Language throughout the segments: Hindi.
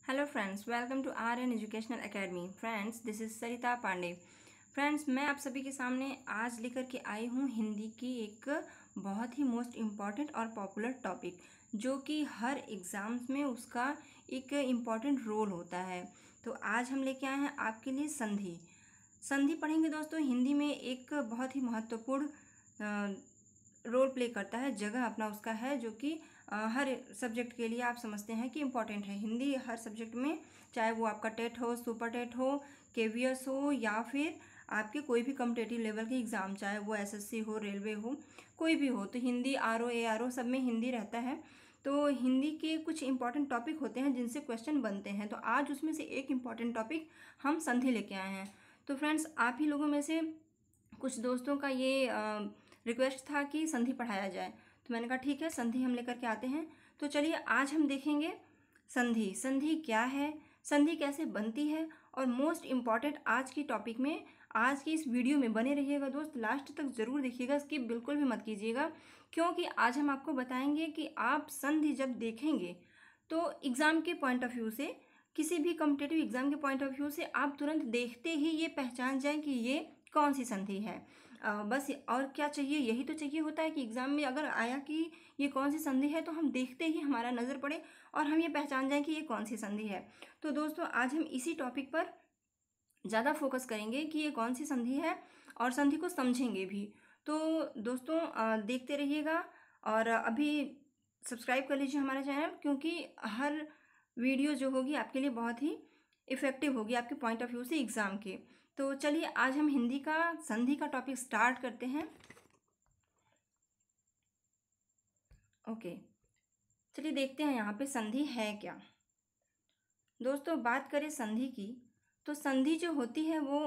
Hello friends, welcome to Aryan educational academy. Friends, this is Sarita Pandey. Friends, मैं आप सभी के सामने आज लेकर के आई हूँ हिंदी की एक बहुत ही मोस्ट इम्पॉर्टेंट और पॉपुलर टॉपिक, जो कि हर एग्ज़ाम्स में उसका एक इम्पॉर्टेंट रोल होता है। तो आज हम लेके आए हैं आपके लिए संधि। संधि पढ़ेंगे दोस्तों। हिंदी में एक बहुत ही महत्वपूर्ण रोल प्ले करता है, जगह अपना उसका है, जो कि हर सब्जेक्ट के लिए आप समझते हैं कि इम्पॉर्टेंट है। हिंदी हर सब्जेक्ट में, चाहे वो आपका टेट हो, सुपर टेट हो, केवीएस हो, या फिर आपके कोई भी कॉम्पिटिटिव लेवल के एग्ज़ाम, चाहे वो एसएससी हो, रेलवे हो, कोई भी हो, तो हिंदी आरओ एआरओ सब में हिंदी रहता है। तो हिंदी के कुछ इंपॉर्टेंट टॉपिक होते हैं जिनसे क्वेश्चन बनते हैं। तो आज उसमें से एक इम्पॉर्टेंट टॉपिक हम संधि लेके आए हैं। तो फ्रेंड्स, आप ही लोगों में से कुछ दोस्तों का ये रिक्वेस्ट था कि संधि पढ़ाया जाए, तो मैंने कहा ठीक है, संधि हम लेकर के आते हैं। तो चलिए आज हम देखेंगे संधि। संधि क्या है, संधि कैसे बनती है, और मोस्ट इम्पॉर्टेंट आज की टॉपिक में, आज की इस वीडियो में बने रहिएगा दोस्त, लास्ट तक ज़रूर देखिएगा, स्किप बिल्कुल भी मत कीजिएगा, क्योंकि आज हम आपको बताएंगे कि आप संधि जब देखेंगे तो एग्ज़ाम के पॉइंट ऑफ व्यू से, किसी भी कॉम्पिटिटिव एग्ज़ाम के पॉइंट ऑफ व्यू से आप तुरंत देखते ही ये पहचान जाएं कि ये कौन सी संधि है। बस और क्या चाहिए, यही तो चाहिए होता है कि एग्ज़ाम में अगर आया कि ये कौन सी संधि है, तो हम देखते ही हमारा नज़र पड़े और हम ये पहचान जाएं कि ये कौन सी संधि है। तो दोस्तों, आज हम इसी टॉपिक पर ज़्यादा फोकस करेंगे कि ये कौन सी संधि है, और संधि को समझेंगे भी। तो दोस्तों, देखते रहिएगा, और अभी सब्सक्राइब कर लीजिए हमारा चैनल, क्योंकि हर वीडियो जो होगी आपके लिए बहुत ही इफ़ेक्टिव होगी आपके पॉइंट ऑफ व्यू से एग्ज़ाम के। तो चलिए आज हम हिंदी का संधि का टॉपिक स्टार्ट करते हैं। ओके, चलिए देखते हैं यहाँ पे संधि है क्या। दोस्तों, बात करें संधि की, तो संधि जो होती है वो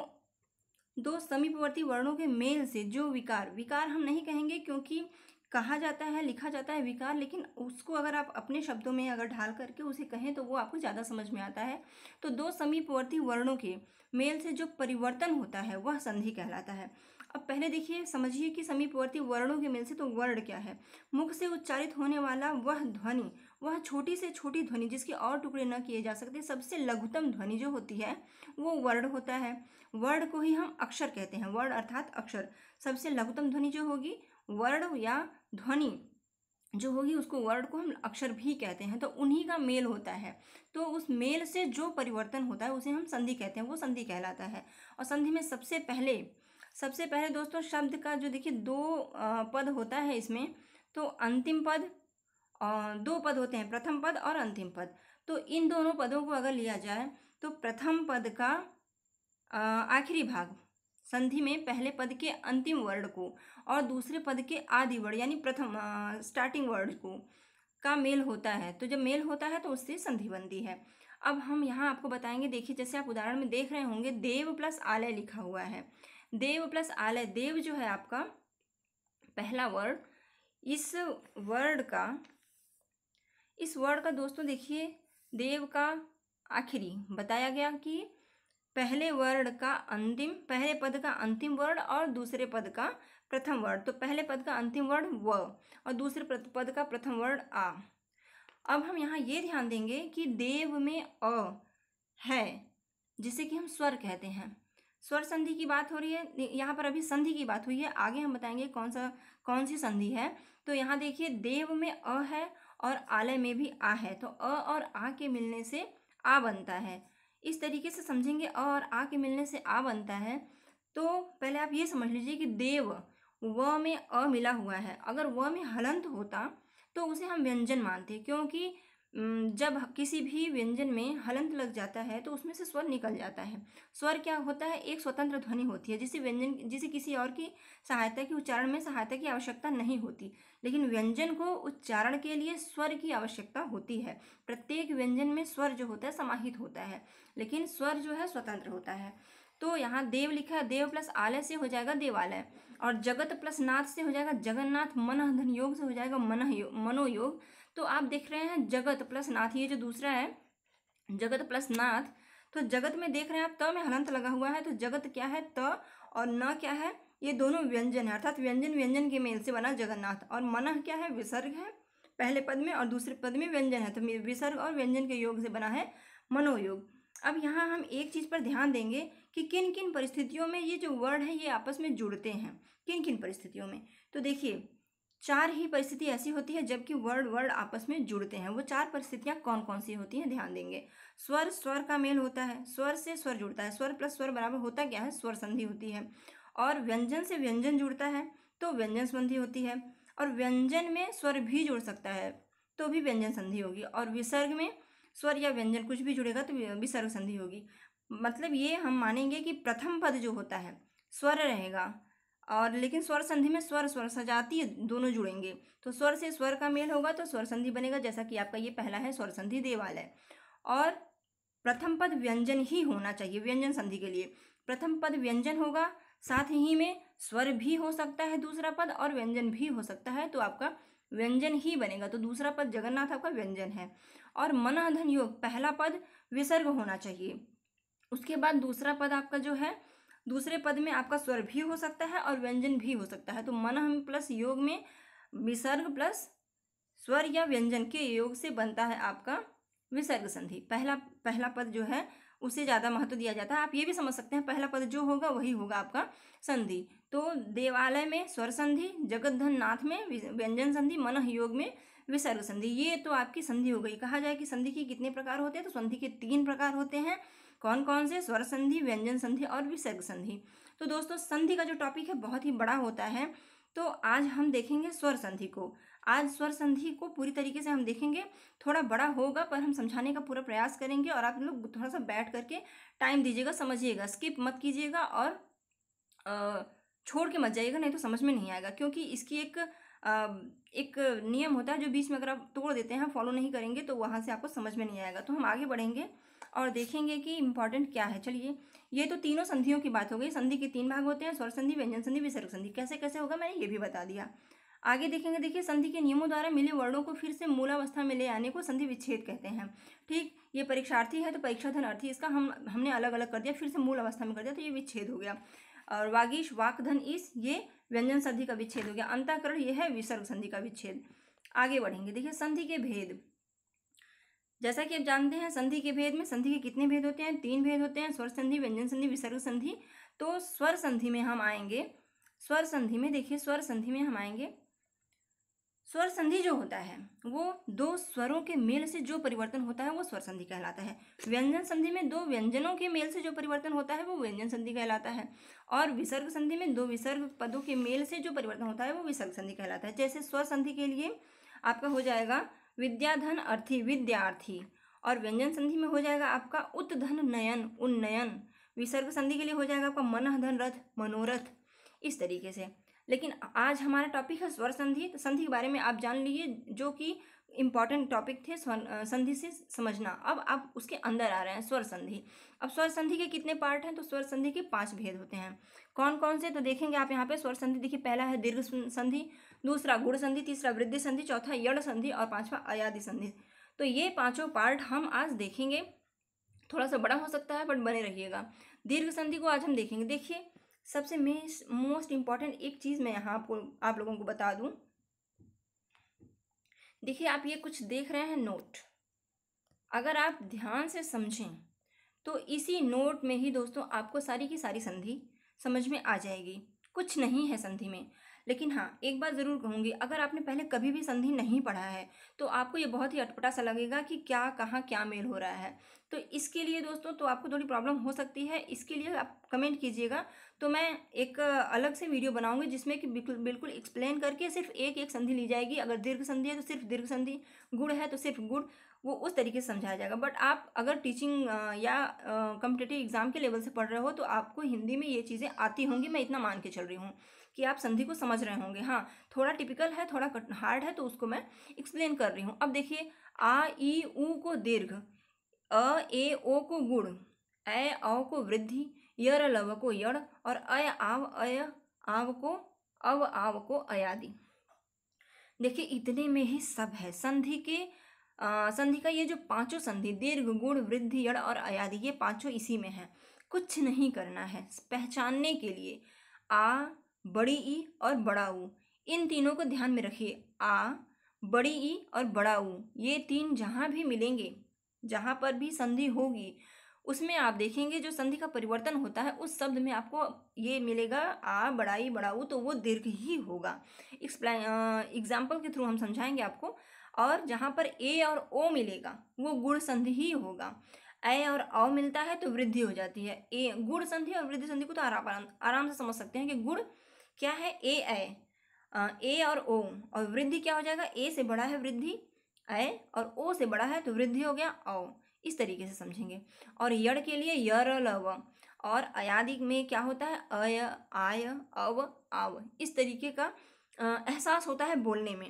दो समीपवर्ती वर्णों के मेल से जो विकार, विकार हम नहीं कहेंगे क्योंकि कहा जाता है, लिखा जाता है विकार, लेकिन उसको अगर आप अपने शब्दों में अगर ढाल करके उसे कहें तो वो आपको ज़्यादा समझ में आता है। तो दो समीपवर्ती वर्णों के मेल से जो परिवर्तन होता है वह संधि कहलाता है। अब पहले देखिए, समझिए कि समीपवर्ती वर्णों के मेल से, तो वर्ण क्या है? मुख से उच्चारित होने वाला वह ध्वनि, वह छोटी से छोटी ध्वनि जिसके और टुकड़े न किए जा सकते, सबसे लघुतम ध्वनि जो होती है वो वर्ण होता है। वर्ण को ही हम अक्षर कहते हैं। वर्ण अर्थात अक्षर। सबसे लघुतम ध्वनि जो होगी, वर्ण या ध्वनि जो होगी, उसको वर्ण को हम अक्षर भी कहते हैं। तो उन्हीं का मेल होता है। तो उस मेल से जो परिवर्तन होता है उसे हम संधि कहते हैं, वो संधि कहलाता है। और संधि में सबसे पहले दोस्तों, शब्द का जो देखिए दो पद होता है इसमें। तो अंतिम पद, दो पद होते हैं, प्रथम पद और अंतिम पद। तो इन दोनों पदों को अगर लिया जाए तो प्रथम पद का आखिरी भाग, संधि में पहले पद के अंतिम वर्ण को और दूसरे पद के आदि वर्ण यानी प्रथम स्टार्टिंग वर्ड को का मेल होता है। तो जब मेल होता है तो उससे संधि बनती है। अब हम यहाँ आपको बताएंगे, देखिए जैसे आप उदाहरण में देख रहे होंगे, देव प्लस आलय लिखा हुआ है। देव प्लस आलय, देव जो है आपका पहला वर्ड, इस वर्ड का दोस्तों देखिए, देव का आखिरी बताया गया कि पहले पद का अंतिम वर्ण और दूसरे पद का प्रथम वर्ण। तो पहले पद का अंतिम वर्ण व और दूसरे पद का प्रथम वर्ण आ। अब हम यहाँ ये ध्यान देंगे कि देव में अ है, जिसे कि हम स्वर कहते हैं। स्वर संधि की बात हो रही है यहाँ पर, अभी संधि की बात हुई है, आगे हम बताएंगे कौन सी संधि है। तो यहाँ देखिए, देव में अ है और आलय में भी आ है, तो अ और आ के मिलने से आ बनता है। इस तरीके से समझेंगे, अ और आ के मिलने से आ बनता है। तो पहले आप ये समझ लीजिए कि देव, व में अ मिला हुआ है। अगर व में हलंत होता तो उसे हम व्यंजन मानते, क्योंकि जब किसी भी व्यंजन में हलंत लग जाता है तो उसमें से स्वर निकल जाता है। स्वर क्या होता है? एक स्वतंत्र ध्वनि होती है, जिसे किसी और की सहायता की, उच्चारण में सहायता की आवश्यकता नहीं होती। लेकिन व्यंजन को उच्चारण के लिए स्वर की आवश्यकता होती है। प्रत्येक व्यंजन में स्वर जो होता है समाहित होता है, लेकिन स्वर जो है स्वतंत्र होता है। तो यहाँ देव लिखा है, देव प्लस आलय से हो जाएगा देवालय, और जगत प्लस नाथ से हो जाएगा जगन्नाथ, मनः धन योग से हो जाएगा मनोयोग। तो आप देख रहे हैं जगत प्लस नाथ, ये जो दूसरा है जगत प्लस नाथ, तो जगत में देख रहे हैं आप त में हलंत लगा हुआ है, तो जगत क्या है? त, और न क्या है? ये दोनों व्यंजन है, अर्थात व्यंजन के मेल से बना जगन्नाथ। और मनः क्या है? विसर्ग है पहले पद में और दूसरे पद में व्यंजन है, तो विसर्ग और व्यंजन के योग से बना है मनोयोग। अब यहाँ हम एक चीज़ पर ध्यान देंगे कि किन किन परिस्थितियों में ये जो वर्ड है ये आपस में जुड़ते हैं, किन किन परिस्थितियों में। तो देखिए 4 ही परिस्थिति ऐसी होती है जबकि वर्ड वर्ड आपस में जुड़ते हैं। वो 4 परिस्थितियाँ कौन कौन सी होती हैं ध्यान देंगे। स्वर स्वर का मेल होता है, स्वर से स्वर जुड़ता है, स्वर प्लस स्वर बराबर होता क्या है, स्वर संधि होती है। और व्यंजन से व्यंजन जुड़ता है तो व्यंजन संधि होती है। और व्यंजन में स्वर भी जुड़ सकता है तो भी व्यंजन संधि होगी। और विसर्ग में स्वर या व्यंजन कुछ भी जुड़ेगा तो विसर्ग संधि होगी। मतलब ये हम मानेंगे कि प्रथम पद जो होता है स्वर रहेगा, और लेकिन स्वर संधि में स्वर स्वर सजातीय दोनों जुड़ेंगे, तो स्वर से स्वर का मेल होगा तो स्वर संधि बनेगा, जैसा कि आपका ये पहला है स्वर संधि देवालय। और प्रथम पद व्यंजन ही होना चाहिए व्यंजन संधि के लिए। प्रथम पद व्यंजन होगा, साथ ही में स्वर भी हो सकता है दूसरा पद और व्यंजन भी हो सकता है, तो आपका व्यंजन ही बनेगा। तो दूसरा पद जगन्नाथ आपका व्यंजन है। और मनः धन योग पहला पद विसर्ग होना चाहिए। उसके बाद दूसरा पद आपका जो है, दूसरे पद में आपका स्वर भी हो सकता है और व्यंजन भी हो सकता है। तो मनः प्लस योग में विसर्ग प्लस स्वर या व्यंजन के योग से बनता है आपका विसर्ग संधि। पहला पद जो है उसे ज़्यादा महत्व दिया जाता है। आप ये भी समझ सकते हैं पहला पद जो होगा वही होगा आपका संधि। तो देवालय में स्वर संधि, जगतधन नाथ में व्यंजन संधि, मनः योग में विसर्ग संधि। ये तो आपकी संधि हो गई। कहा जाए कि संधि के कितने प्रकार होते हैं, तो संधि के 3 प्रकार होते हैं। कौन कौन से? स्वर संधि, व्यंजन संधि और विसर्ग संधि। तो दोस्तों संधि का जो टॉपिक है बहुत ही बड़ा होता है, तो आज हम देखेंगे स्वर संधि को। आज स्वर संधि को पूरी तरीके से हम देखेंगे। थोड़ा बड़ा होगा पर हम समझाने का पूरा प्रयास करेंगे, और आप लोग थोड़ा सा बैठ करके टाइम दीजिएगा, समझिएगा, स्किप मत कीजिएगा और छोड़ के मत जाइएगा, नहीं तो समझ में नहीं आएगा। क्योंकि इसकी एक नियम होता है जो बीच में अगर आप तोड़ देते हैं, फॉलो नहीं करेंगे, तो वहाँ से आपको समझ में नहीं आएगा। तो हम आगे बढ़ेंगे और देखेंगे कि इम्पॉर्टेंट क्या है। चलिए, ये तो तीनों संधियों की बात हो गई। संधि के 3 भाग होते हैं, स्वर संधि, व्यंजन संधि, विसर्ग संधि। कैसे कैसे होगा मैंने ये भी बता दिया। आगे देखेंगे। देखिए, संधि के नियमों द्वारा मिले वर्णों को फिर से मूल अवस्था में ले आने को संधि विच्छेद कहते हैं। ठीक, ये परीक्षार्थी है तो परीक्षाधन अर्थी, इसका हमने अलग अलग कर दिया, फिर से मूल अवस्था में कर दिया, तो ये विच्छेद हो गया। और वागीश, वाक, धन, इस, ये व्यंजन संधि का विच्छेद हो गया। अंतःकरण ये है विसर्ग संधि का विच्छेद। आगे बढ़ेंगे। देखिए, संधि के भेद। जैसा कि आप जानते हैं संधि के भेद में संधि के कितने भेद होते हैं? 3 भेद होते हैं, स्वर संधि, व्यंजन संधि, विसर्ग संधि। तो स्वर संधि में हम आएंगे। स्वर संधि में देखिए, स्वर संधि में हम आएंगे। स्वर संधि जो होता है वो 2 स्वरों के मेल से जो परिवर्तन होता है वो स्वर संधि कहलाता है। व्यंजन संधि में 2 व्यंजनों के मेल से जो परिवर्तन होता है वो व्यंजन संधि कहलाता है। और विसर्ग संधि में 2 विसर्ग पदों के मेल से जो परिवर्तन होता है वो विसर्ग संधि कहलाता है। जैसे स्वर संधि के लिए आपका हो जाएगा विद्याधन अर्थी, विद्यार्थी। और व्यंजन संधि में हो जाएगा आपका उत्धन नयन, उन्नयन। विसर्ग संधि के लिए हो जाएगा आपका मनः धन रथ, मनोरथ। इस तरीके से। लेकिन आज हमारा टॉपिक है स्वर संधि। तो संधि के बारे में आप जान लीजिए, जो कि इम्पॉर्टेंट टॉपिक थे संधि से समझना। अब आप उसके अंदर आ रहे हैं स्वर संधि। अब स्वर संधि के कितने पार्ट हैं? तो स्वर संधि के 5 भेद होते हैं। कौन कौन से? तो देखेंगे आप यहाँ पे स्वर संधि। देखिए, पहला है दीर्घ संधि, दूसरा गुण संधि, तीसरा वृद्धि संधि, चौथा यड़ संधि और 5वां अयादि संधि। तो ये 5 पार्ट हम आज देखेंगे। थोड़ा सा बड़ा हो सकता है बट बने रहिएगा। दीर्घ संधि को आज हम देखेंगे। देखिए, सबसे मोस्ट इम्पॉर्टेंट एक चीज़ मैं यहाँ आप लोगों को बता दूँ। देखिए, आप ये कुछ देख रहे हैं नोट, अगर आप ध्यान से समझें तो इसी नोट में ही दोस्तों आपको सारी की सारी संधि समझ में आ जाएगी। कुछ नहीं है संधि में। लेकिन हाँ, एक बात ज़रूर कहूँगी, अगर आपने पहले कभी भी संधि नहीं पढ़ा है तो आपको ये बहुत ही अटपटा सा लगेगा कि क्या कहाँ क्या मेल हो रहा है। तो इसके लिए दोस्तों तो आपको थोड़ी प्रॉब्लम हो सकती है। इसके लिए आप कमेंट कीजिएगा, तो मैं एक अलग से वीडियो बनाऊंगी जिसमें कि बिल्कुल एक्सप्लेन करके सिर्फ एक एक संधि ली जाएगी। अगर दीर्घ संधि है तो सिर्फ दीर्घ संधि, गुण है तो सिर्फ गुण, वो उस तरीके से समझाया जाएगा। बट आप अगर टीचिंग या कॉम्पिटिटिव एग्जाम के लेवल से पढ़ रहे हो तो आपको हिंदी में ये चीज़ें आती होंगी। मैं इतना मान के चल रही हूँ कि आप संधि को समझ रहे होंगे। हाँ, थोड़ा टिपिकल है, थोड़ा हार्ड है, तो उसको मैं एक्सप्लेन कर रही हूँ। अब देखिए, आ ई ऊ को दीर्घ, अ ए ओ को गुण, ए औ को वृद्धि, यर लव को यड़ और अय आव को अव आव को अयादि। देखिए, इतने में ही सब है। संधि का ये जो 5 संधि, दीर्घ, गुण, वृद्धि, यड़ और अयादि, ये 5 इसी में है। कुछ नहीं करना है पहचानने के लिए। आ, बड़ी ई और बड़ा ऊ, इन तीनों को ध्यान में रखिए। आ, बड़ी ई और बड़ा ऊ, ये 3 जहाँ भी मिलेंगे जहाँ पर भी संधि होगी उसमें आप देखेंगे जो संधि का परिवर्तन होता है उस शब्द में आपको ये मिलेगा आ बड़ा ई बड़ा ऊ, तो वो दीर्घ ही होगा। एग्जाम्पल के थ्रू हम समझाएंगे आपको। और जहाँ पर ए और ओ मिलेगा वो गुण संधि ही होगा। ए और औ मिलता है तो वृद्धि हो जाती है। ए गुण संधि और वृद्धि संधि को तो आराम आराम से समझ सकते हैं कि गुण क्या है ए और ओ, और वृद्धि क्या हो जाएगा, ए से बड़ा है वृद्धि ए और ओ से बड़ा है तो वृद्धि हो गया औ। इस तरीके से समझेंगे। और यड़ के लिए यर लव, और अयादि में क्या होता है अय आय अव आव। इस तरीके का एहसास होता है बोलने में।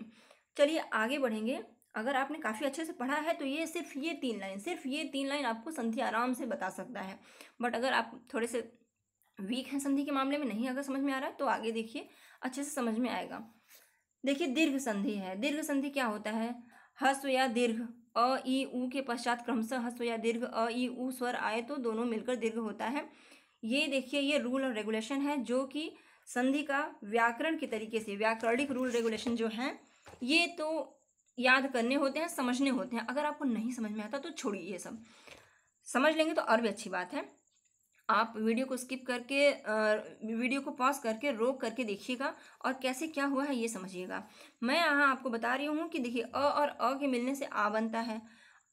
चलिए आगे बढ़ेंगे। अगर आपने काफ़ी अच्छे से पढ़ा है तो ये सिर्फ ये तीन लाइन आपको संधि आराम से बता सकता है। बट अगर आप थोड़े से वीक हैं संधि के मामले में, नहीं अगर समझ में आ रहा है तो आगे देखिए अच्छे से समझ में आएगा। देखिए दीर्घ संधि है। दीर्घ संधि क्या होता है, ह्रस्व या दीर्घ अ ई उ के पश्चात क्रमशः ह्रस्व या दीर्घ अ ई उ स्वर आए तो दोनों मिलकर दीर्घ होता है। ये देखिए ये रूल और रेगुलेशन है जो कि संधि का व्याकरण के तरीके से, व्याकरणिक रूल रेगुलेशन जो हैं ये तो याद करने होते हैं, समझने होते हैं। अगर आपको नहीं समझ में आता तो छोड़िए, ये सब समझ लेंगे तो और भी अच्छी बात है। आप वीडियो को स्किप करके वीडियो को पॉज करके रोक करके देखिएगा और कैसे क्या हुआ है ये समझिएगा। मैं यहाँ आपको बता रही हूँ कि देखिए अ और अ के मिलने से आ बनता है,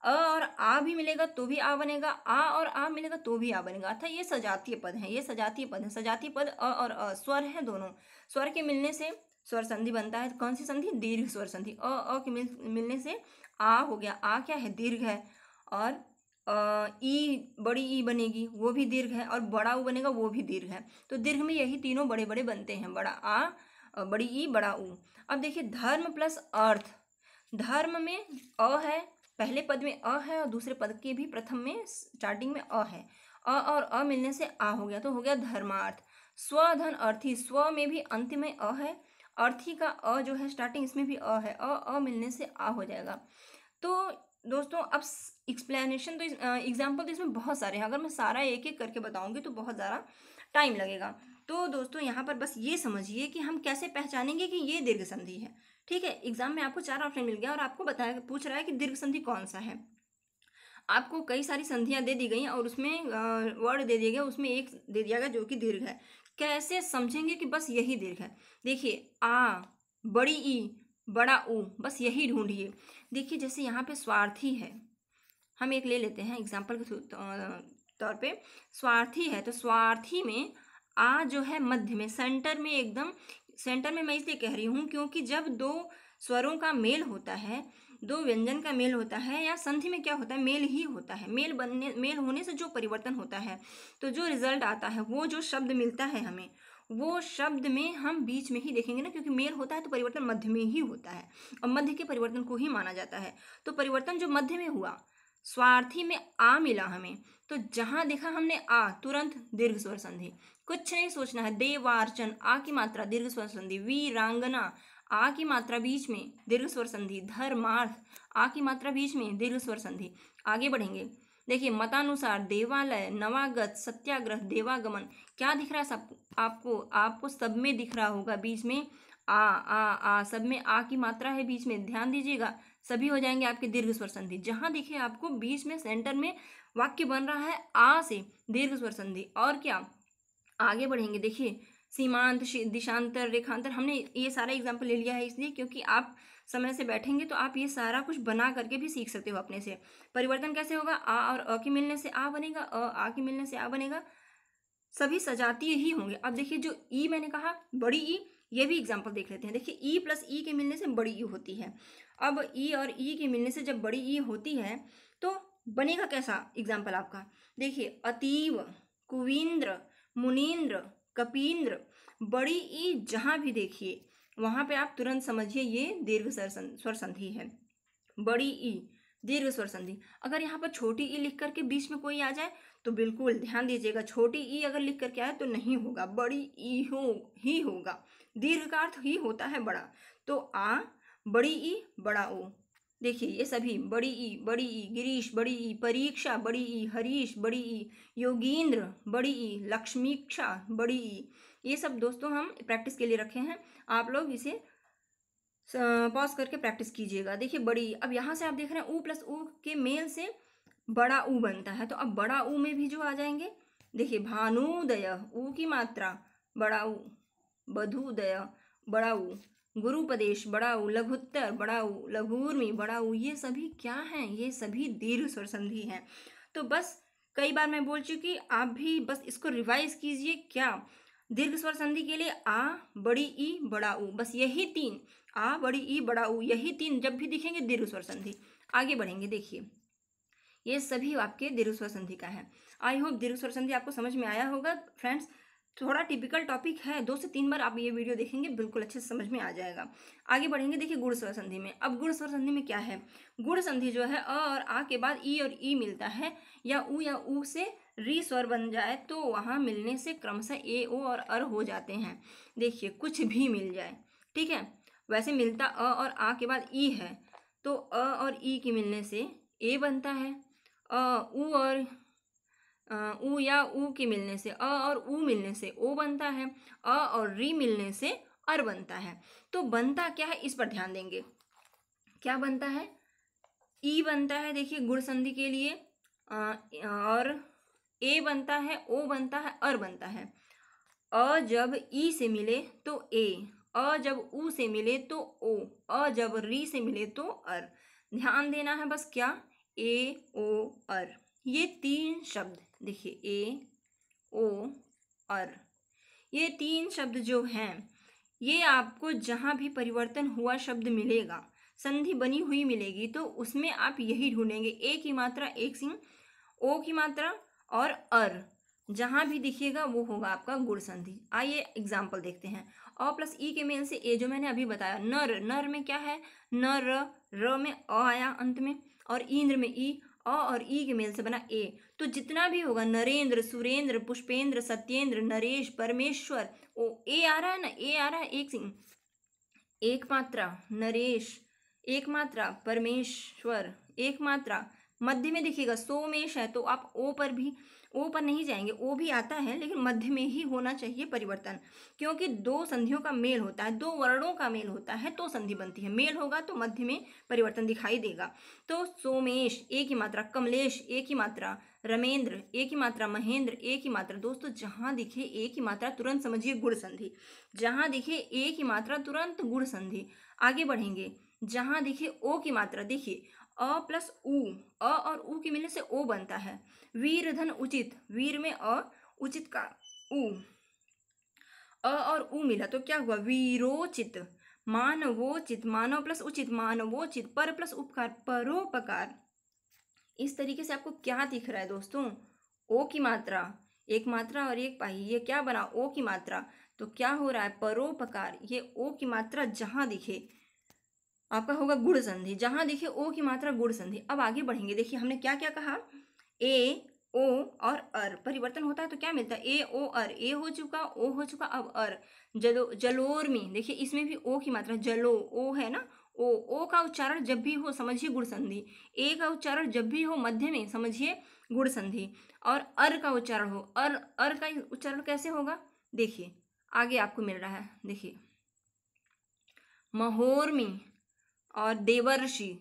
अ और आ भी मिलेगा तो भी आ बनेगा, आ और आ मिलेगा तो भी आ बनेगा। अर्थात ये सजातीय पद है, ये सजातीय पद है। सजातीय पद अ और अ स्वर है, दोनों स्वर के मिलने से स्वर संधि बनता है। कौन सी संधि, दीर्घ स्वर संधि। अ के मिलने से आ हो गया, आ क्या है, दीर्घ है। और ई बड़ी ई बनेगी वो भी दीर्घ है, और बड़ा ऊ बनेगा वो भी दीर्घ है। तो दीर्घ में यही तीनों बड़े बड़े बनते हैं, बड़ा आ बड़ी ई बड़ा ऊ। अब देखिए धर्म प्लस अर्थ। धर्म में अ है, पहले पद में अ है और दूसरे पद के भी प्रथम में स्टार्टिंग में अ है। अ और अ मिलने से आ हो गया तो हो गया धर्मार्थ। स्वधन अर्थी, स्व में भी अंत में अ है, अर्थी का अ जो है स्टार्टिंग इसमें भी अ है, अ मिलने से आ हो जाएगा। तो दोस्तों अब एक्सप्लेनेशन तो एग्जाम्पल तो इसमें बहुत सारे हैं, अगर मैं सारा एक एक करके बताऊंगी तो बहुत ज़्यादा टाइम लगेगा। तो दोस्तों यहाँ पर बस ये समझिए कि हम कैसे पहचानेंगे कि ये दीर्घ संधि है। ठीक है, एग्जाम में आपको 4 ऑप्शन मिल गया और आपको बताया, पूछ रहा है कि दीर्घ संधि कौन सा है। आपको कई सारी संधियाँ दे दी गई और उसमें वर्ड दे दिया गया, उसमें एक दे दिया गया जो कि दीर्घ है। कैसे समझेंगे कि बस यही दीर्घ है। देखिए आ बड़ी ई बड़ा ऊ, बस यही ढूंढिए। देखिए जैसे यहाँ पे स्वार्थी है, हम एक ले लेते हैं एग्जाम्पल के तौर पे। स्वार्थी है तो स्वार्थी में आ जो है मध्य में, सेंटर में, एकदम सेंटर में। मैं इसलिए कह रही हूँ क्योंकि जब दो स्वरों का मेल होता है, दो व्यंजन का मेल होता है, या संधि में क्या होता है, मेल ही होता है। मेल होने से जो परिवर्तन होता है, तो जो रिजल्ट आता है, वो जो शब्द मिलता है हमें, वो शब्द में हम बीच में ही देखेंगे ना, क्योंकि मेल होता है तो परिवर्तन मध्य में ही होता है और मध्य के परिवर्तन को ही माना जाता है। तो परिवर्तन जो मध्य में हुआ, स्वार्थी में आ मिला हमें, तो जहां देखा हमने आ, तुरंत दीर्घ स्वर संधि, कुछ नहीं सोचना है। देवार्चन आ की मात्रा दीर्घ स्वर संधि। वीरांगना आ की मात्रा बीच में दीर्घ स्वर संधि। धर्मार्थ आ की मात्रा बीच में दीर्घ स्वर संधि। आगे बढ़ेंगे, देखिए मतानुसार, देवालय, नवागत, सत्याग्रह, देवागमन। क्या दिख रहा है सब आपको, आपको सब में दिख रहा होगा बीच में आ सब में आ की मात्रा है बीच में, ध्यान दीजिएगा। सभी हो जाएंगे आपके दीर्घ स्वर संधि। जहां दिखे आपको बीच में सेंटर में वाक्य बन रहा है आ से, दीर्घ स्वर संधि। और क्या, आगे बढ़ेंगे। देखिए सीमांत, दिशांतर, रेखांतर, हमने ये सारा एग्जाम्पल ले लिया है इसलिए क्योंकि आप समय से बैठेंगे तो आप ये सारा कुछ बना करके भी सीख सकते हो अपने से। परिवर्तन कैसे होगा, आ और अ के मिलने से आ बनेगा, आ के मिलने से आ बनेगा। सभी सजातीय ही होंगे। अब देखिए जो ई मैंने कहा बड़ी ई, ये भी एग्जाम्पल देख लेते हैं। देखिए ई प्लस ई के मिलने से बड़ी ई होती है। अब ई और ई के मिलने से जब बड़ी ई होती है तो बनेगा कैसा एग्जाम्पल आपका, देखिए अतीव, कुविंद्र, मुनीन्द्र, कपींद्र। बड़ी ई जहां भी देखिए वहां पे आप तुरंत समझिए ये दीर्घ स्वर संधि है। बड़ी ई दीर्घ स्वर संधि। अगर यहाँ पर छोटी ई लिख करके बीच में कोई आ जाए तो बिल्कुल ध्यान दीजिएगा, छोटी ई अगर लिख करके आए तो नहीं होगा, बड़ी ई ही होगा। दीर्घ का अर्थ ही होता है बड़ा। तो आ बड़ी ई बड़ा ओ। देखिए ये सभी बड़ी ई, गिरीश बड़ी ई, परीक्षा बड़ी ई, हरीश बड़ी ई, योगींद्र बड़ी ई, लक्ष्मीक्षा बड़ी ई। ये सब दोस्तों हम प्रैक्टिस के लिए रखे हैं, आप लोग इसे पॉज करके प्रैक्टिस कीजिएगा। देखिए बड़ी, अब यहाँ से आप देख रहे हैं ऊ प्लस ऊ के मेल से बड़ा ऊ बनता है। तो अब बड़ा ऊ में भी जो आ जाएंगे, देखिए भानुदय ऊ की मात्रा बड़ा ऊ, बधुदय बड़ा ऊ, गुरुपदेश बड़ा ऊ, लघुत्तर बड़ा ऊ, लघूर्मी बड़ा ऊ, ये सभी क्या हैं? ये सभी दीर्घ स्वर संधि हैं। तो बस कई बार मैं बोल चुकी, आप भी बस इसको रिवाइज कीजिए। क्या? दीर्घ स्वर संधि के लिए आ, बड़ी ई, बड़ा ऊ, बस यही तीन, आ, बड़ी ई, बड़ा ऊ, यही तीन जब भी दिखेंगे दीर्घ स्वर संधि। आगे बढ़ेंगे, देखिए ये सभी आपके दीर्घ स्वर संधि का है। आई होप दीर्घ स्वर संधि आपको समझ में आया होगा फ्रेंड्स। थोड़ा टिपिकल टॉपिक है, 2 से 3 बार आप ये वीडियो देखेंगे बिल्कुल अच्छे से समझ में आ जाएगा। आगे बढ़ेंगे, देखिए गुण स्वर संधि में। अब गुण स्वर संधि में क्या है? गुण संधि जो है अ और आ के बाद ई और ई मिलता है, या ऊ से री स्वर बन जाए तो वहाँ मिलने से क्रमशः ए, ओ और अर हो जाते हैं। देखिए कुछ भी मिल जाए, ठीक है। वैसे मिलता अ और आ के बाद ई है, तो अ और ई के मिलने से ए बनता है। ऊ और ऊ या ऊ के मिलने से अ और ऊ मिलने से ओ बनता है। अ और री मिलने से अर बनता है। तो बनता क्या है इस पर ध्यान देंगे। क्या बनता है? ई बनता है, देखिए गुण संधि के लिए, और ए बनता है, ओ बनता है, अर बनता है। अ जब ई से मिले तो ए, अ जब ऊ से मिले तो ओ, अ जब री से मिले तो अर। ध्यान देना है बस, क्या? ए, ओ, अर, ये 3 शब्द देखिए, ए, ओ, अर, ये 3 शब्द जो हैं, ये आपको जहाँ भी परिवर्तन हुआ शब्द मिलेगा, संधि बनी हुई मिलेगी, तो उसमें आप यही ढूंढेंगे। ए की मात्रा एक सिंह, ओ की मात्रा और अर जहाँ भी दिखेगा वो होगा आपका गुण संधि। आइए एग्जाम्पल देखते हैं। अ प्लस ई के मेल से ए, जो मैंने अभी बताया। नर, नर में क्या है? न, र में अ आया अंत में, और इंद्र में ई, अ और ई के मेल से बना ए। तो जितना भी होगा, नरेंद्र, सुरेंद्र, पुष्पेंद्र, सत्येंद्र, नरेश, परमेश्वर, ओ ए आ रहा है ना, ए आ रहा है एक सिंह, एक मात्रा नरेश, एक मात्रा परमेश्वर, एक मात्रा मध्य में दिखेगा सोमेश है, तो आप ओ पर भी, ओ पर नहीं जाएंगे, ओ भी आता है लेकिन मध्य में ही होना चाहिए परिवर्तन, क्योंकि 2 संधियों का मेल होता है, 2 वर्णों का मेल होता है तो संधि बनती है। मेल होगा तो मध्य में परिवर्तन दिखाई देगा। तो सोमेश एक ही मात्रा, कमलेश एक ही मात्रा, रमेंद्र एक ही मात्रा, महेंद्र एक ही मात्रा। दोस्तों जहां दिखे एक ही मात्रा तुरंत समझिए गुण संधि, जहां दिखे एक ही मात्रा तुरंत गुण संधि। आगे बढ़ेंगे, जहां दिखे ओ की मात्रा, देखिए अ प्लस ऊ, अ और ऊ के मिलने से ओ बनता है। वीर धन उचित, वीर में अ, उचित का ऊ, अ और ऊ मिला तो क्या हुआ? वीरोचित। मानवोचित, मानव प्लस उचित मानवोचित, पर प्लस उपकार परोपकार। इस तरीके से आपको क्या दिख रहा है दोस्तों? ओ की मात्रा, एक मात्रा और एक पाही, ये क्या बना? ओ की मात्रा। तो क्या हो रहा है? परोपकार। ये ओ की मात्रा जहां दिखे आपका होगा गुण संधि, जहां दिखे ओ की मात्रा गुण संधि। अब आगे बढ़ेंगे, देखिए हमने क्या क्या कहा? ए, ओ और अर परिवर्तन होता है तो क्या मिलता है? ए, ओ, अर। ए हो चुका, ओ हो चुका, अब अर। जलोर में देखिए, इसमें भी ओ की मात्रा, जलो ओ है ना, ओ का उच्चारण जब भी हो समझिए गुण संधि। ए का उच्चारण जब भी हो मध्य में समझिए गुण संधि। और अर का उच्चारण हो, अर का उच्चारण कैसे होगा? देखिए आगे आपको मिल रहा है, देखिए महोर्मी और देवर्षि,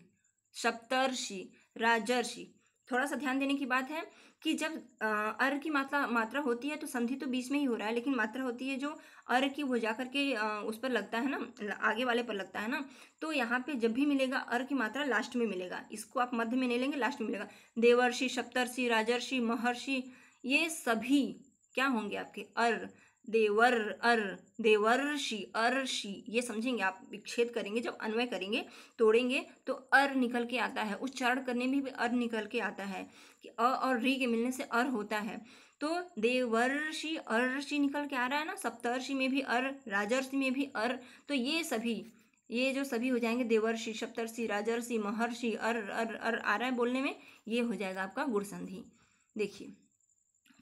सप्तर्षि, राजर्षि। थोड़ा सा ध्यान देने की बात है कि जब अर की मात्रा होती है तो संधि तो बीच में ही हो रहा है, लेकिन मात्रा होती है जो अर की, वो जाकर के उस पर लगता है ना, आगे वाले पर लगता है ना। तो यहाँ पे जब भी मिलेगा अर की मात्रा लास्ट में मिलेगा, इसको आप मध्य में नहीं लेंगे, लास्ट में मिलेगा। देवर्षि, सप्तर्षि, राजर्षि, महर्षि, ये सभी क्या होंगे आपके? अर। देवर अर, देवर्षि, अर्षि, ये समझेंगे आप, विच्छेद करेंगे जब अन्वय करेंगे, तोड़ेंगे तो अर निकल के आता है। उच्चारण करने में भी अर निकल के आता है कि अ और री के मिलने से अर होता है। तो देवर्षि अर्षि निकल के आ रहा है ना, सप्तर्षि में भी अर, राजर्षि में भी अर। तो ये सभी, ये जो सभी हो जाएंगे, देवर्षि, सप्तर्षि, राजर्षि, महर्षि, अर अर अर आ रहा है बोलने में, ये हो जाएगा आपका गुण संधि। देखिए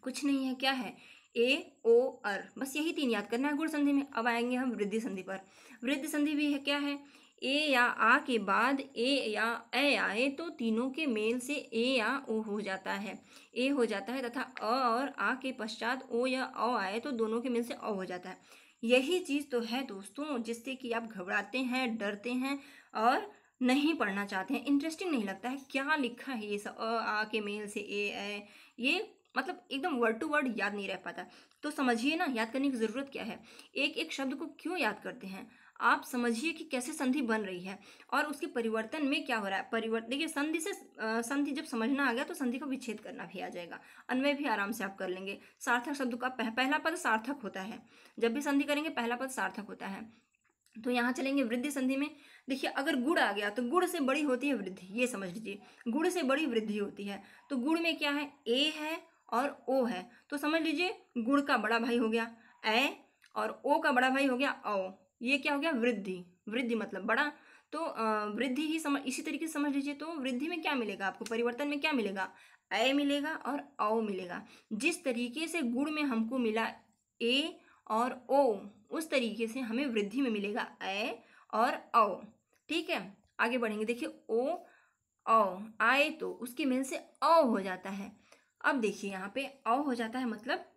कुछ नहीं है, क्या है? ए, ओ, अर, बस यही 3 याद करना है गुण संधि में। अब आएंगे हम वृद्धि संधि पर। वृद्धि संधि भी है, क्या है? ए या आ के बाद ए या ए आए तो तीनों के मेल से ए या ओ हो जाता है, ए हो जाता है, तथा अ और आ के पश्चात ओ या औ आए तो दोनों के मेल से औ हो जाता है। यही चीज़ तो है दोस्तों जिससे कि आप घबराते हैं, डरते हैं और नहीं पढ़ना चाहते हैं, इंटरेस्टिंग नहीं लगता है, क्या लिखा है ये सब, आ के मेल से ए, ये मतलब एकदम वर्ड टू वर्ड याद नहीं रह पाता। तो समझिए ना, याद करने की ज़रूरत क्या है, एक एक शब्द को क्यों याद करते हैं, आप समझिए कि कैसे संधि बन रही है और उसके परिवर्तन में क्या हो रहा है। परिवर्तन देखिए, संधि से संधि जब समझना आ गया तो संधि का विच्छेद करना भी आ जाएगा, अन्वय भी आराम से आप कर लेंगे। सार्थक शब्द का पहला पद सार्थक होता है, जब भी संधि करेंगे पहला पद सार्थक होता है। तो यहाँ चलेंगे वृद्धि संधि में। देखिए, अगर गुड़ आ गया तो गुड़ से बड़ी होती है वृद्धि, ये समझ लीजिए, गुड़ से बड़ी वृद्धि होती है। तो गुड़ में क्या है, ए है और ओ है, तो समझ लीजिए गुड़ का बड़ा भाई हो गया ए और ओ का बड़ा भाई हो गया औ। ये क्या हो गया, वृद्धि, वृद्धि मतलब बड़ा। तो वृद्धि ही समझ, इसी तरीके से समझ लीजिए। तो वृद्धि में क्या मिलेगा आपको, परिवर्तन में क्या मिलेगा, ए मिलेगा और औ मिलेगा। जिस तरीके से गुड़ में हमको मिला ए और ओ, उस तरीके से हमें वृद्धि में मिलेगा ए और औ। ठीक है, आगे बढ़ेंगे। देखिए, ओ औ आए तो उसके मेल से औ हो जाता है। अब देखिए यहाँ पे औ हो जाता है, मतलब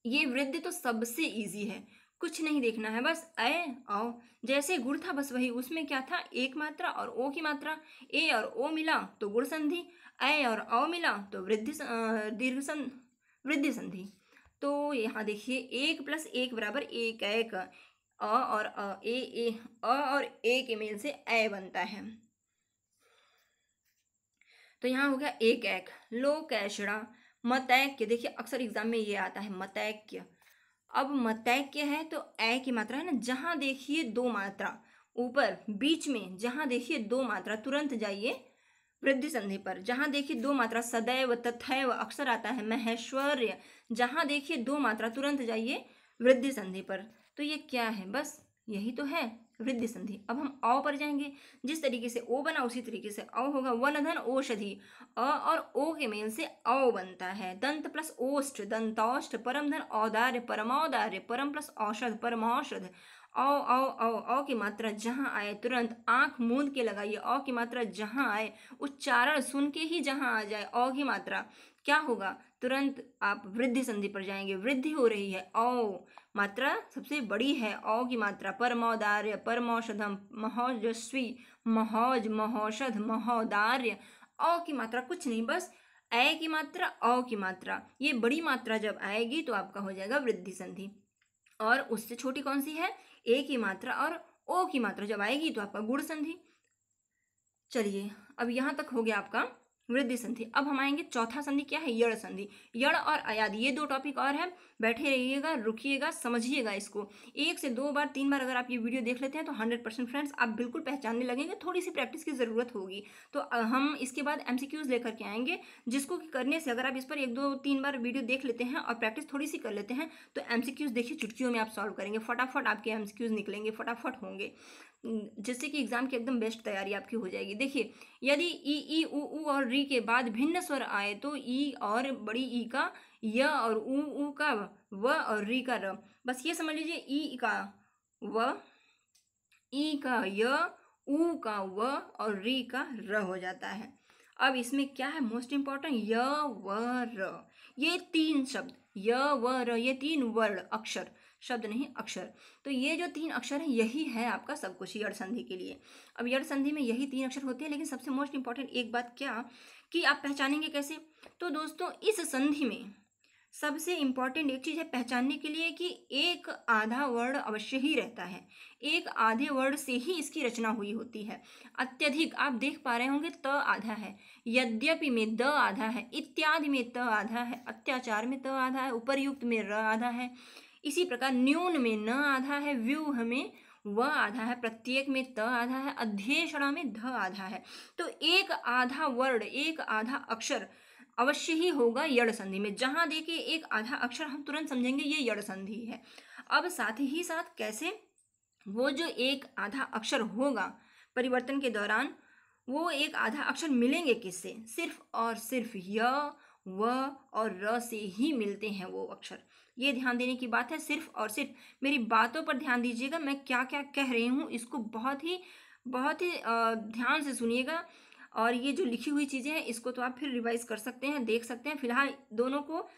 ये वृद्धि तो सबसे इजी है, कुछ नहीं देखना है, बस ए औ। जैसे गुड़ था बस वही, उसमें क्या था, एक मात्रा और ओ की मात्रा, ए और ओ मिला तो गुड़ संधि, ए और औ मिला तो वृद्धि संधि। तो यहाँ देखिए, एक प्लस एक बराबर एक, एक अ और अ और ए के मेल से ए बनता है। तो यहाँ हो गया एक एक। लोकैषणा मतैक्य, देखिए अक्सर एग्जाम में ये आता है मतैक्य। अब मतैक्य है तो ए की मात्रा है ना, जहां देखिए दो मात्रा ऊपर बीच में, जहां देखिए दो मात्रा तुरंत जाइए वृद्धि संधि पर। जहां देखिए दो मात्रा सदैव तथैव अक्सर आता है महेश्वर्य, जहां देखिए दो मात्रा तुरंत जाइए वृद्धि संधि पर। तो ये क्या है, बस यही तो है वृद्धि संधि। अब हम औ पर जाएंगे, जिस तरीके से ओ बना उसी तरीके से औ होगा। वन धन औषधि, अ और ओ के मेल से औ बनता है। दंत प्लस ओष्ठ दंतौष्ठ, परम धन औदार्य परमौदार्य, परम प्लस औषध परमौषध। औ औ औ औ की मात्रा जहां आए तुरंत आंख मूंद के लगाइए, औ की मात्रा जहां आए उच्चारण सुन के ही जहां आ जाए औ की मात्रा, क्या होगा, तुरंत आप वृद्धि संधि पर जाएंगे। वृद्धि हो रही है, औ मात्रा सबसे बड़ी है, औ की मात्रा परमौदार्य परमौषधम महोजस्वी महोज महोषध महोदार्य। औ की मात्रा कुछ नहीं, बस ए की मात्रा औ की मात्रा, ये बड़ी मात्रा जब आएगी तो आपका हो जाएगा वृद्धि संधि। और उससे छोटी कौन सी है, ए की मात्रा और ओ की मात्रा जब आएगी तो आपका गुण संधि। चलिए, अब यहाँ तक हो गया आपका वृद्धि संधि। अब हम आएंगे चौथा संधि, क्या है, यड़ संधि। यड़ और अयादि, ये दो टॉपिक और है, बैठे रहिएगा, रुकिएगा, समझिएगा इसको। एक से दो बार तीन बार अगर आप ये वीडियो देख लेते हैं तो 100% फ्रेंड्स आप बिल्कुल पहचानने लगेंगे। थोड़ी सी प्रैक्टिस की ज़रूरत होगी। तो हम इसके बाद MCQs लेकर के आएंगे, जिसको कि करने से अगर आप इस पर एक दो तीन बार वीडियो देख लेते हैं और प्रैक्टिस थोड़ी सी कर लेते हैं तो MCQs देखिए चुटकियों में आप सॉल्व करेंगे, फटाफट आपके MCQs निकलेंगे, फटाफट होंगे, जिससे कि एग्जाम की एकदम बेस्ट तैयारी आपकी हो जाएगी। देखिए, यदि ई उ और री के बाद भिन्न स्वर आए तो ई और बड़ी ई का य और उ का व और री का र। बस ये समझ लीजिए, ई का व, ई का य, उ का व और री का र हो जाता है। अब इसमें क्या है मोस्ट इंपॉर्टेंट, य व र, ये तीन शब्द, य व र, ये तीन वर्ण, अक्षर, शब्द नहीं अक्षर। तो ये जो तीन अक्षर है यही है आपका सब कुछ यड़ संधि के लिए। अब यड़ संधि में यही तीन अक्षर होते हैं, लेकिन सबसे मोस्ट इंपॉर्टेंट एक बात क्या कि आप पहचानेंगे कैसे। तो दोस्तों, इस संधि में सबसे इम्पॉर्टेंट एक चीज़ है पहचानने के लिए कि एक आधा वर्ण अवश्य ही रहता है, एक आधे वर्ण से ही इसकी रचना हुई होती है। अत्यधिक आप देख पा रहे होंगे त आधा है, यद्यपि में द आधा है, इत्यादि में त आधा है, अत्याचार में त आधा है, उपर्युक्त में र आधा है, इसी प्रकार न्यून में न आधा है, व्यूह में व आधा है, प्रत्येक में त आधा है, अध्येषणा में ध आधा है। तो एक आधा वर्ण, एक आधा अक्षर अवश्य ही होगा यड़ संधि में। जहां देखिए एक आधा अक्षर हम तुरंत समझेंगे ये यड़ संधि है। अब साथ ही साथ कैसे, वो जो एक आधा अक्षर होगा परिवर्तन के दौरान, वो एक आधा अक्षर मिलेंगे किससे, सिर्फ और सिर्फ य व और र से ही मिलते हैं वो अक्षर। ये ध्यान देने की बात है, सिर्फ और सिर्फ। मेरी बातों पर ध्यान दीजिएगा, मैं क्या क्या कह रही हूँ इसको बहुत ही ध्यान से सुनिएगा। और ये जो लिखी हुई चीज़ें हैं इसको तो आप फिर रिवाइज कर सकते हैं, देख सकते हैं। फिलहाल दोनों को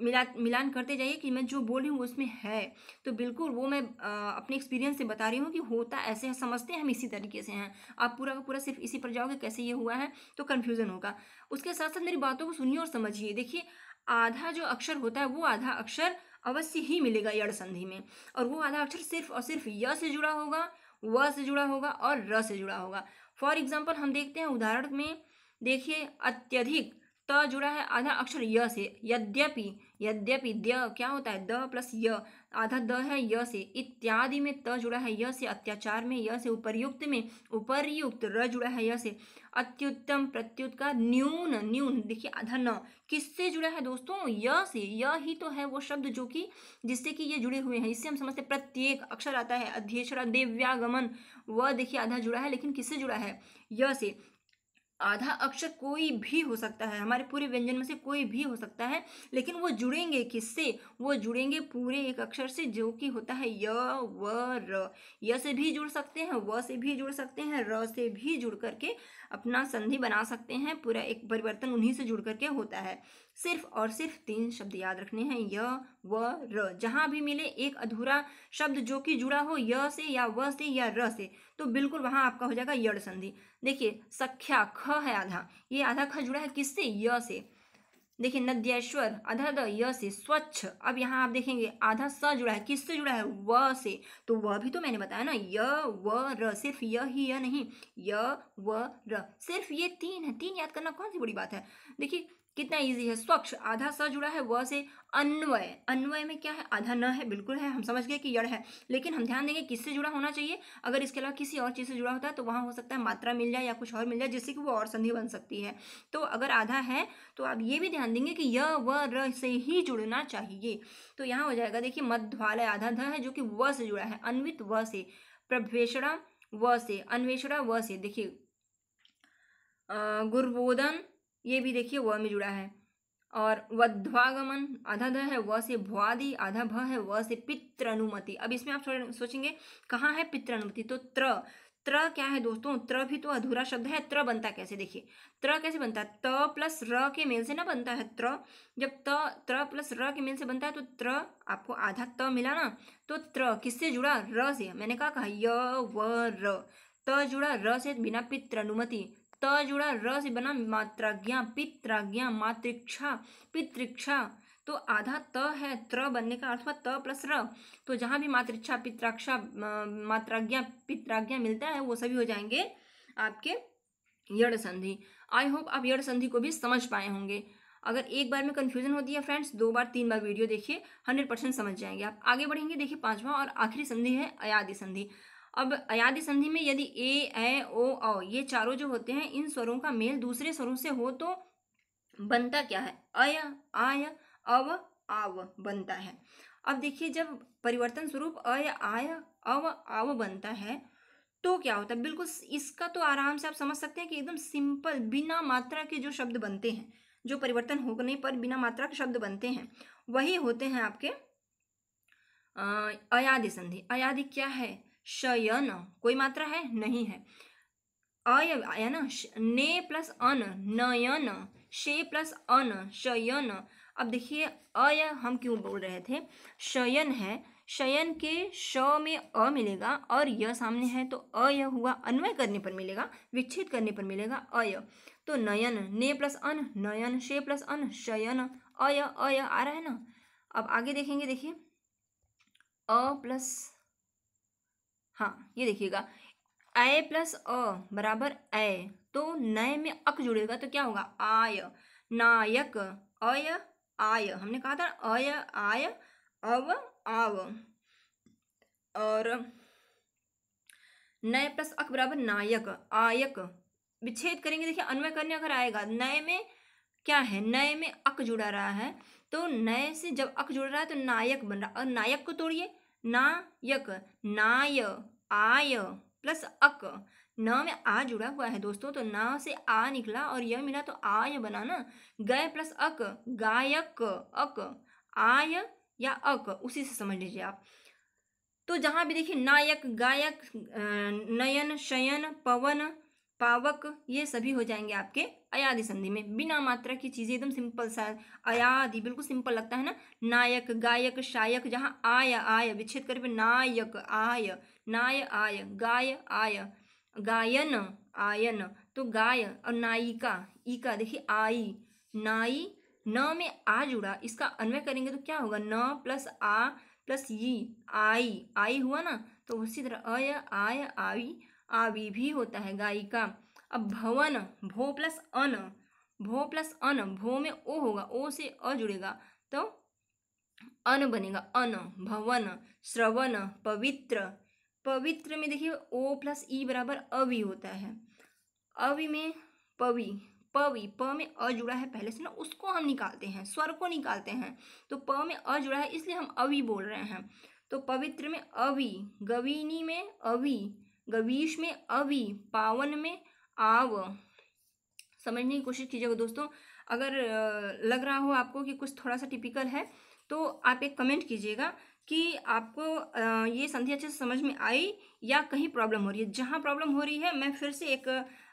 मिलान करते जाइए कि मैं जो बोल रही हूँ वो उसमें है। तो बिल्कुल वो मैं अपने एक्सपीरियंस से बता रही हूँ कि होता ऐसे है, समझते हैं हम इसी तरीके से हैं। आप पूरा का पूरा सिर्फ इसी पर जाओगे कैसे ये हुआ है तो कन्फ्यूज़न होगा। उसके साथ साथ मेरी बातों को सुनिए और समझिए। देखिए, आधा जो अक्षर होता है वो आधा अक्षर अवश्य ही मिलेगा यड़ संधि में, और वो आधा अक्षर सिर्फ और सिर्फ य से जुड़ा होगा, व से जुड़ा होगा और र से जुड़ा होगा। फॉर एग्जाम्पल हम देखते हैं उदाहरण में, देखिए अत्यधिक त जुड़ा है आधा अक्षर य से। यद्यपि, यद्यपि द्य क्या होता है, द प्लस य, आधा द है य से। इत्यादि में त जुड़ा है य से। अत्याचार में य से। उपर्युक्त में उपर्युक्त र जुड़ा है य से। अत्युत्तम प्रत्युत का न्यून, न्यून देखिए आधा न किससे जुड़ा है दोस्तों, य से। य ही तो है वो शब्द जो कि जिससे कि ये जुड़े हुए हैं। इससे हम समझते हैं प्रत्येक अक्षर आता है। अध्यक्षरा दिव्यागमन, वह देखिए आधा जुड़ा है, लेकिन किससे जुड़ा है, य से। आधा अक्षर कोई भी हो सकता है, हमारे पूरे व्यंजन में से कोई भी हो सकता है, लेकिन वो जुड़ेंगे किससे, वो जुड़ेंगे पूरे एक अक्षर से जो कि होता है य व र। य से भी जुड़ सकते हैं, व से भी जुड़ सकते हैं, र से भी जुड़ करके अपना संधि बना सकते हैं। पूरा एक परिवर्तन उन्हीं से जुड़ करके होता है। सिर्फ और सिर्फ 3 शब्द याद रखने हैं, य व र। जहां भी मिले एक अधूरा शब्द जो कि जुड़ा हो य से या व से या र से, तो बिल्कुल वहां आपका हो जाएगा यड़ संधि। देखिए सख्या, ख है आधा, ये आधा ख जुड़ा है किससे, य से। देखिए नद्येश्वर, आधा द य से। स्वच्छ, अब यहाँ आप देखेंगे आधा स जुड़ा है, किससे जुड़ा है, व से। तो वह भी तो मैंने बताया ना, य व र, सिर्फ य ही य नहीं, य व र, सिर्फ ये 3 है। 3 याद करना कौन सी बड़ी बात है। देखिए कितना इजी है। स्वच्छ, आधा स जुड़ा है व से। अन्वय, अन्वय में क्या है, आधा न है, बिल्कुल है, हम समझ गए कि यड़ है, लेकिन हम ध्यान देंगे किससे जुड़ा होना चाहिए। अगर इसके अलावा किसी और चीज़ से जुड़ा होता है तो वहाँ हो सकता है मात्रा मिल जाए या कुछ और मिल जाए जिससे कि वो और संधि बन सकती है। तो अगर आधा है तो आप ये भी ध्यान देंगे कि य व र से ही जुड़ना चाहिए। तो यहाँ हो जाएगा, देखिए मध्वालय, आधा ध है जो कि व से जुड़ा है। अन्वित, व से। प्रभेषणा, व से। अन्वेषणा, व से। देखिए गुरबोधन, ये भी देखिए व में जुड़ा है। और वध्वागमन, आधा ध है व से। भ्वादि, आधा भ है व से। पितृ अनुमति, अब इसमें आप थोड़ा सोचेंगे कहाँ है पितृ अनुमति, तो त्र। त्र क्या है दोस्तों, त्र भी तो अधूरा शब्द है। त्र बनता कैसे, देखिए त्र कैसे बनता है, त प्लस र के मेल से ना बनता है त्र। जब त्र प्लस र के मेल से बनता है तो त्र, आपको आधा त मिला ना, तो त्र किससे जुड़ा, र से। मैंने कहा य व र, त जुड़ा र से बिना पितृ अनुमति, त जुड़ा र से बना मात्राज्ञा, पित्राज्ञा, मातृक्षा, पितृक्षा। तो आधा त है, त्र बनने का अर्थ हुआ त प्लस र। तो जहां भी मातृक्षा, पित्राक्षा, मात्राज्ञा, पित्राज्ञा मिलता है वो सभी हो जाएंगे आपके यड़ संधि। आई होप आप यड़ संधि को भी समझ पाए होंगे। अगर एक बार में कंफ्यूजन होती है फ्रेंड्स, 2 बार 3 बार वीडियो देखिए, 100% समझ जाएंगे आप। आगे बढ़ेंगे, देखिए 5वां और आखिरी संधि है अयादि संधि। अब अयादि संधि में यदि ए ओ औ ये चारों जो होते हैं, इन स्वरों का मेल दूसरे स्वरों से हो तो बनता क्या है, अय, आय, अव, आव बनता है। अब देखिए जब परिवर्तन स्वरूप अय, आय, अव, आव बनता है तो क्या होता है, बिल्कुल इसका तो आराम से आप समझ सकते हैं कि एकदम सिंपल बिना मात्रा के जो शब्द बनते हैं, जो परिवर्तन होने पर बिना मात्रा के शब्द बनते हैं, वही होते हैं आपके अयादि संधि। अयादि क्या है, शयन, कोई मात्रा है नहीं है। अय आया ना, ने प्लस अन, नयन, शे प्लस अन, शयन। अब देखिए अय हम क्यों बोल रहे थे, शयन है, शयन के श में अ मिलेगा और य सामने है तो अय हुआ, अन्वय करने पर मिलेगा, विच्छेद करने पर मिलेगा अय। तो नयन, ने प्लस अन, नयन, शे प्लस अन, शयन, अय, अय आ रहा है ना। अब आगे देखेंगे, देखिए अ प्लस, हाँ ये देखिएगा, अय प्लस अ बराबर अय, तो नए में अक जुड़ेगा तो क्या होगा, आय, नायक, अय, आय। हमने कहा था अय, आय, अव, आव। और नए प्लस अक बराबर नायक, आयक। विच्छेद करेंगे, देखिए अन्वय करने अगर आएगा, नए में क्या है, नए में अक जुड़ा रहा है, तो नए से जब अक जुड़ रहा है तो नायक बन रहा है। और नायक को तोड़िए, नायक, नाय, आय प्लस अक, न में आ जुड़ा हुआ है दोस्तों, तो न से आ निकला और यह मिला तो आय बना ना। गय प्लस अक, गायक, अक, आय या अक, उसी से समझ लीजिए आप। तो जहां भी देखिए नायक, गायक, नयन, शयन, पवन, पावक, ये सभी हो जाएंगे आपके अयादि संधि में। बिना मात्रा की चीजें, एकदम सिंपल सा अयादि, बिल्कुल सिंपल लगता है ना। नायक, गायक, शायक, जहाँ आय आय विच्छेद करे पे नायक आय, नाय आय, गाय आय, गायन आयन, तो गाय। और नायिका, ईका देखिए आई, नाई, न में आ जुड़ा, इसका अन्वय करेंगे तो क्या होगा, न प्लस आ प्लस ई, आई, आई हुआ ना। तो उसी तरह अय आय आई, आवी भी होता है, गायिका। अब भवन, भो प्लस अन, भो प्लस अन, भो में ओ होगा, ओ से अ जुड़ेगा तो अन बनेगा, अन, भवन। श्रवण, पवित्र, पवित्र में देखिए ओ प्लस ई बराबर अवि होता है। अवि में पवि, पवि, प में अ जुड़ा है पहले से ना, उसको हम निकालते हैं, स्वर को निकालते हैं। तो प में अ जुड़ा है इसलिए हम अवि बोल रहे हैं। तो पवित्र में अवि, गवीनी में अवि, गवीश में अवि, पावन में आव। समझने की कोशिश कीजिएगा दोस्तों। अगर लग रहा हो आपको कि कुछ थोड़ा सा टिपिकल है तो आप एक कमेंट कीजिएगा कि आपको ये संधि अच्छे से समझ में आई या कहीं प्रॉब्लम हो रही है। जहाँ प्रॉब्लम हो रही है मैं फिर से एक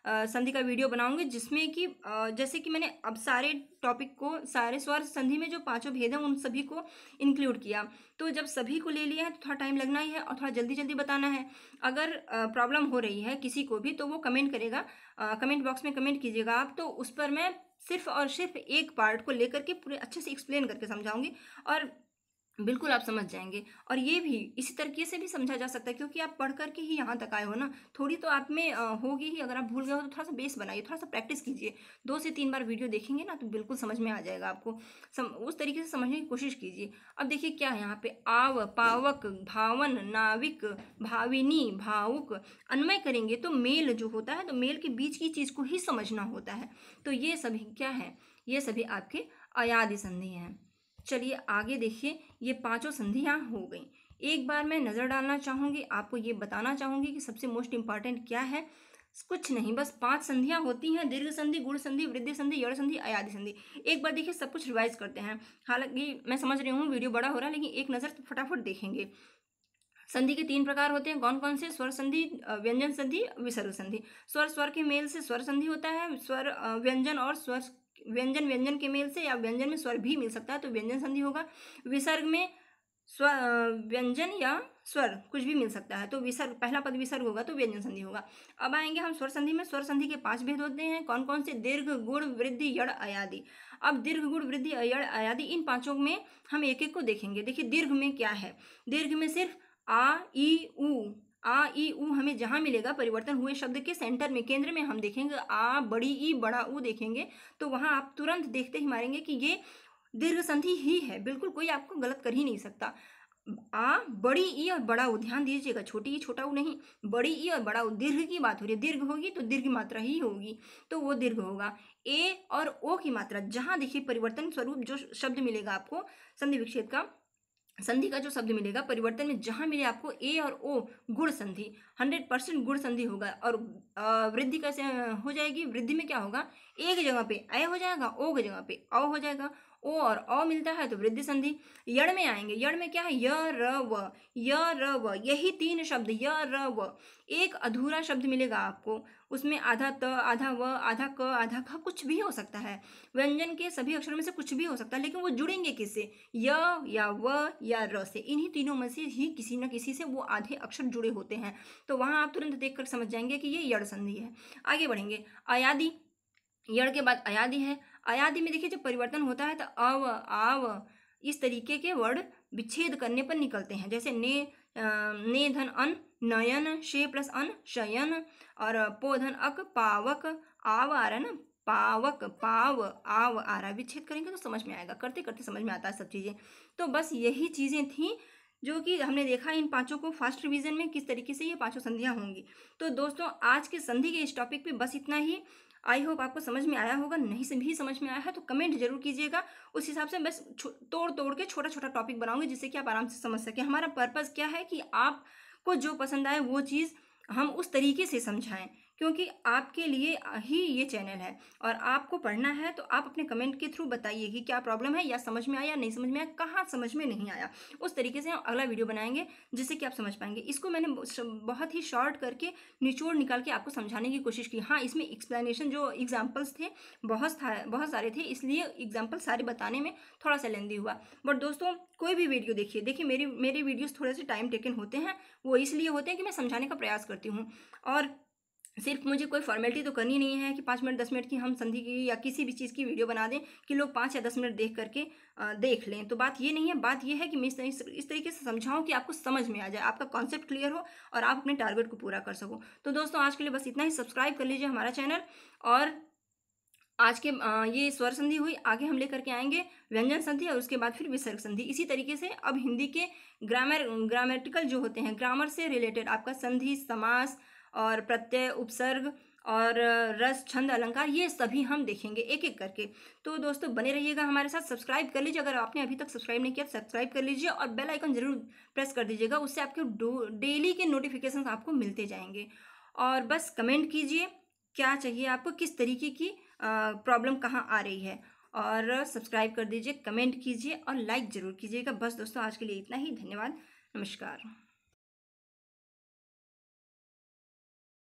संधि का वीडियो बनाऊंगी जिसमें कि जैसे कि मैंने अब सारे टॉपिक को, सारे स्वर संधि में जो पांचों भेद हैं उन सभी को इंक्लूड किया। तो जब सभी को ले लिया है तो थोड़ा टाइम लगना ही है और थोड़ा जल्दी जल्दी बताना है। अगर प्रॉब्लम हो रही है किसी को भी तो वो कमेंट करेगा, कमेंट बॉक्स में कमेंट कीजिएगा आप, तो उस पर मैं सिर्फ और सिर्फ एक पार्ट को लेकर के पूरे अच्छे से एक्सप्लेन करके समझाऊंगी और बिल्कुल आप समझ जाएंगे। और ये भी इसी तरीके से भी समझा जा सकता है क्योंकि आप पढ़ करके ही यहाँ तक आए हो ना, थोड़ी तो आप में होगी ही। अगर आप भूल गए हो तो थोड़ा सा बेस बनाइए, थोड़ा सा प्रैक्टिस कीजिए, 2 से 3 बार वीडियो देखेंगे ना तो बिल्कुल समझ में आ जाएगा आपको। उस तरीके से समझने की कोशिश कीजिए। अब देखिए क्या है यहाँ पे, आव, पावक, भावन, नाविक, भाविनी, भावुक। अन्वय करेंगे तो मेल जो होता है, तो मेल के बीच की चीज़ को ही समझना होता है। तो ये सभी क्या है, ये सभी आपके अयादि संधि हैं। चलिए आगे देखिए, ये पांचों संधियां हो गई। एक बार मैं नज़र डालना चाहूँगी, आपको ये बताना चाहूँगी कि सबसे मोस्ट इंपॉर्टेंट क्या है। कुछ नहीं, बस 5 संधियां होती हैं, दीर्घ संधि, गुण संधि, वृद्धि संधि, यड़ संधि, अयादि संधि। एक बार देखिए सब कुछ रिवाइज करते हैं। हालांकि मैं समझ रही हूँ वीडियो बड़ा हो रहा है, लेकिन एक नज़र फटाफट देखेंगे। संधि के 3 प्रकार होते हैं, कौन कौन से, स्वर संधि, व्यंजन संधि, विसर्ग संधि। स्वर स्वर के मेल से स्वर संधि होता है, स्वर व्यंजन और स्वर व्यंजन व्यंजन के मेल से या व्यंजन में स्वर भी मिल सकता है तो व्यंजन संधि होगा। विसर्ग में स्वर व्यंजन या स्वर कुछ भी मिल सकता है तो विसर्ग, पहला पद विसर्ग होगा तो व्यंजन संधि होगा। अब आएंगे हम स्वर संधि में। स्वर संधि के 5 भेद होते हैं, कौन कौन से, दीर्घ, गुण, वृद्धि, यड़, अयादि। अब दीर्घ, गुण, वृद्धि, यड़, अयादि, इन पांचों में हम एक एक को देखेंगे। देखिए दीर्घ में क्या है, दीर्घ में सिर्फ आ ई उ, आ ई उ हमें जहाँ मिलेगा परिवर्तन हुए शब्द के सेंटर में, केंद्र में हम देखेंगे आ, बड़ी ई, बड़ा उ देखेंगे तो वहाँ आप तुरंत देखते ही मारेंगे कि ये दीर्घ संधि ही है। बिल्कुल कोई आपको गलत कर ही नहीं सकता। आ, बड़ी ई और बड़ा उ, ध्यान दीजिएगा, छोटी ई छोटा उ नहीं, बड़ी ई और बड़ा उ, दीर्घ की बात हो रही है। दीर्घ होगी तो दीर्घ मात्रा ही होगी तो वो दीर्घ होगा। ए और ओ की मात्रा, जहाँ देखिए परिवर्तन स्वरूप जो शब्द मिलेगा आपको, संधि विच्छेद का, संधि का जो शब्द मिलेगा परिवर्तन में जहां मिले आपको ए और ओ, गुण संधि, 100% गुण संधि होगा। और वृद्धि कैसे हो जाएगी, वृद्धि में क्या होगा, एक जगह पे ए हो जाएगा, ओ की जगह पे अ हो जाएगा, ओ और अ मिलता है तो वृद्धि संधि। यड़ में आएंगे, यड़ में क्या है, य र व, य र व, यही 3 शब्द, य र व। एक अधूरा शब्द मिलेगा आपको, उसमें आधा त, आधा व, आधा क, आधा ख, कुछ भी हो सकता है। व्यंजन के सभी अक्षरों में से कुछ भी हो सकता है, लेकिन वो जुड़ेंगे किससे, य या व या र से। इन्हीं तीनों में से ही किसी न किसी से वो आधे अक्षर जुड़े होते हैं तो वहां आप तुरंत देखकर समझ जाएंगे कि ये यड़ संधि है। आगे बढ़ेंगे, अयादि, यड़ के बाद अयादि है। अयादि में देखिए जब परिवर्तन होता है तो अव, आव, इस तरीके के वर्ड विच्छेद करने पर निकलते हैं। जैसे ने धन अन, नयन, शे प्लस अन, शयन, और पो धन अक, पावक, आव आ रहा है ना, पावक, पाव, आव आ रहा है। विच्छेद करेंगे तो समझ में आएगा, करते करते समझ में आता है सब चीज़ें। तो बस यही चीज़ें थी जो कि हमने देखा इन पांचों को फर्स्ट रिवीजन में किस तरीके से ये पांचों संधियां होंगी। तो दोस्तों आज के संधि के इस टॉपिक पे बस इतना ही। आई होप आपको समझ में आया होगा, नहीं से भी समझ में आया है तो कमेंट जरूर कीजिएगा। उस हिसाब से बस तोड़ तोड़ के छोटा छोटा टॉपिक बनाऊंगी जिससे कि आप आराम से समझ सकें। हमारा पर्पज़ क्या है कि आपको जो पसंद आए वो चीज़ हम उस तरीके से समझाएं क्योंकि आपके लिए ही ये चैनल है और आपको पढ़ना है। तो आप अपने कमेंट के थ्रू बताइए कि क्या प्रॉब्लम है, या समझ में आया, नहीं समझ में आया, कहाँ समझ में नहीं आया। उस तरीके से हम अगला वीडियो बनाएंगे जिससे कि आप समझ पाएंगे। इसको मैंने बहुत ही शॉर्ट करके निचोड़ निकाल के आपको समझाने की कोशिश की। हाँ, इसमें एक्सप्लेनेशन जो एग्जाम्पल्स थे बहुत सारे थे, इसलिए एग्जाम्पल सारे बताने में थोड़ा सा लेंदी हुआ। बट दोस्तों, कोई भी वीडियो देखिए मेरे वीडियोस थोड़े से टाइम टेकन होते हैं। वो इसलिए होते हैं कि मैं समझाने का प्रयास करती हूँ, और सिर्फ मुझे कोई फॉर्मेलिटी तो करनी नहीं है कि 5 मिनट 10 मिनट की हम संधि की या किसी भी चीज़ की वीडियो बना दें कि लोग 5 या 10 मिनट देख करके देख लें। तो बात ये नहीं है, बात ये है कि मैं इस तरीके से समझाऊं कि आपको समझ में आ जाए, आपका कॉन्सेप्ट क्लियर हो और आप अपने टारगेट को पूरा कर सको। तो दोस्तों, आज के लिए बस इतना ही। सब्सक्राइब कर लीजिए हमारा चैनल। और आज के ये स्वर संधि हुई, आगे हम लेकर के आएंगे व्यंजन संधि और उसके बाद फिर विसर्ग संधि। इसी तरीके से अब हिंदी के ग्रामेटिकल जो होते हैं, ग्रामर से रिलेटेड आपका संधि, समास और प्रत्यय, उपसर्ग और रस, छंद, अलंकार, ये सभी हम देखेंगे एक एक करके। तो दोस्तों, बने रहिएगा हमारे साथ। सब्सक्राइब कर लीजिए, अगर आपने अभी तक सब्सक्राइब नहीं किया सब्सक्राइब कर लीजिए, और बेल आइकन जरूर प्रेस कर दीजिएगा, उससे आपके डेली के नोटिफिकेशन आपको मिलते जाएंगे। और बस कमेंट कीजिए क्या चाहिए आपको, किस तरीके की प्रॉब्लम कहाँ आ रही है, और सब्सक्राइब कर दीजिए, कमेंट कीजिए और लाइक ज़रूर कीजिएगा। बस दोस्तों, आज के लिए इतना ही। धन्यवाद, नमस्कार।